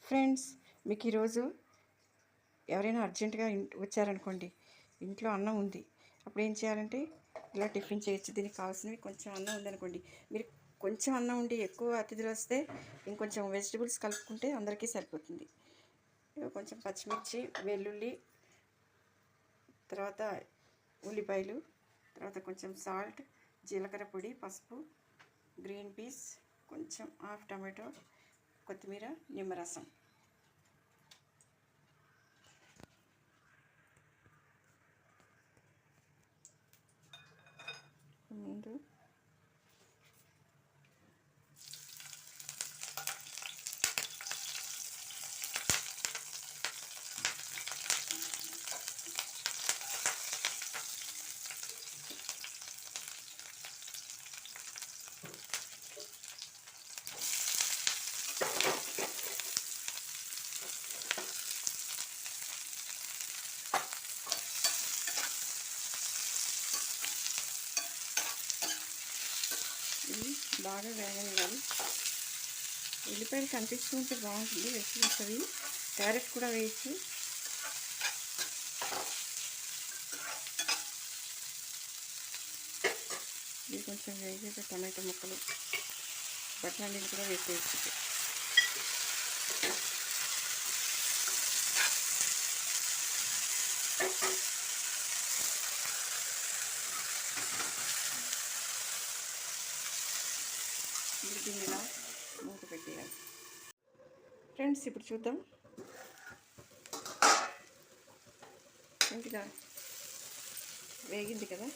Friends, మీకు ఈరోజు ఎవరైనా అర్జెంటుగా వచ్చారనుకోండి, ఇంట్లో అన్నం ఉంది. అప్పుడు ఏం చేయాలంటే ఇలా టిఫిన్ చేయొచ్చు. దీనికి కావాల్సినవి కొంచెం అన్నం ఉందనుకోండి, మీరు కొంచెం అన్నం ఉండి ఎక్కువ అతిథులు వస్తే ఇంకొంచెం వెజిటబుల్స్ కలుపుకుంటే అందరికీ సరిపోతుంది. కొంచెం పచ్చిమిర్చి, వెల్లుల్లి, తర్వాత ఉల్లిపాయలు, తర్వాత కొంచెం సాల్ట్, జీలకర్ర పొడి, పసుపు, గ్రీన్ పీస్, కొంచెం హాఫ్ టమాటో, కొత్తిమీర, నిమ్మరసం. ముందు ఇది బాగా వేగనివ్వాలి. ఉల్లిపాయలు కనిపిస్తూ ఉంటే బాగుంటుంది. వెజిటబుల్స్ అవి క్యారెట్ కూడా వేయచ్చు. ఇది కొంచెం వేగాక టమాటో ముక్కలు, బఠానీలు కూడా వేసేయచ్చు. దీన్ని ఇలా మూత పెట్టేయాలి. ఫ్రెండ్స్, ఇప్పుడు చూద్దాం. ఇలా వేగింది కదా.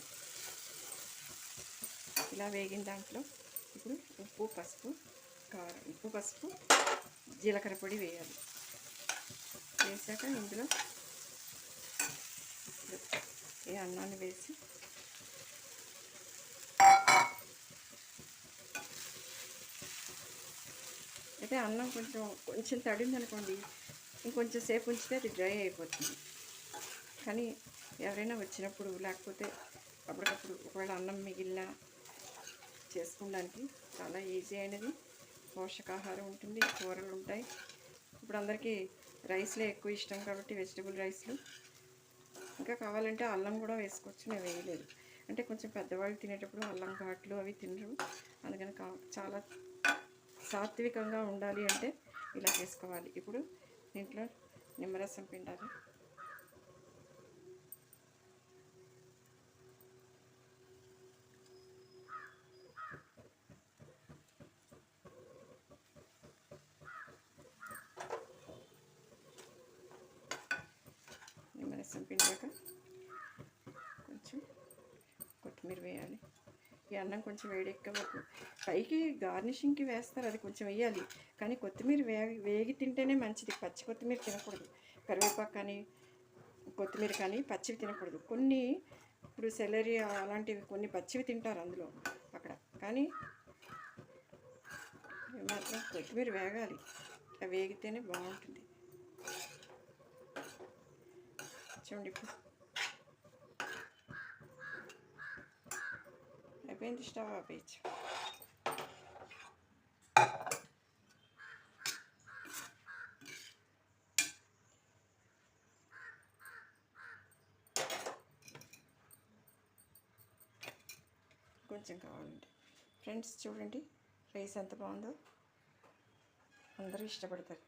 ఇలా వేగిన దాంట్లో ఇప్పుడు ఉప్పు, పసుపు, కారం, ఉప్పు, పసుపు, జీలకర్ర పొడి వేయాలి. వేసాక ఇందులో ఈ అన్నాన్ని వేసి అయితే అన్నం కొంచెం తడింది అనుకోండి, ఇంకొంచెం సేపు ఉంచితే అది డ్రై అయిపోతుంది. కానీ ఎవరైనా వచ్చినప్పుడు, లేకపోతే అప్పటికప్పుడు ఒకవేళ అన్నం మిగిలిన చేసుకోవడానికి చాలా ఈజీ అయినది. పోషకాహారం ఉంటుంది, కూరలు ఉంటాయి. ఇప్పుడు అందరికీ రైస్లే ఎక్కువ ఇష్టం కాబట్టి వెజిటబుల్ రైస్లు. ఇంకా కావాలంటే అల్లం కూడా వేసుకోవచ్చు. నేను వేయలేదు, అంటే కొంచెం పెద్దవాళ్ళు తినేటప్పుడు అల్లం ఘాట్లు అవి తినరు. అందుకని చాలా సాత్వికంగా ఉండాలి అంటే ఇలా చేసుకోవాలి. ఇప్పుడు దీంట్లో నిమ్మరసం పిండాలి. నిమ్మరసం పిండాక కొంచెం కొత్తిమీర వేయాలి. ఈ అన్నం కొంచెం వేడెక్కవరకు పైకి గార్నిషింగ్కి వేస్తారు, అది కొంచెం వేయాలి. కానీ కొత్తిమీర వేగి తింటేనే మంచిది. పచ్చి కొత్తిమీర తినకూడదు. కరివేపాకు కానీ కొత్తిమీర కానీ పచ్చివి తినకూడదు. కొన్ని ఇప్పుడు సెలరీ అలాంటివి కొన్ని పచ్చివి తింటారు అందులో అక్కడ. కానీ మాత్రం కొత్తిమీర వేగాలి. ఇట్లా వేగితేనే బాగుంటుంది. చూడండి, ఇప్పుడు అయిపోయింది. స్టవ్ ఆపేయచ్చు. కొంచెం కావాలంటే. ఫ్రెండ్స్, చూడండి రైస్ ఎంత బాగుందో. అందరూ ఇష్టపడతారు.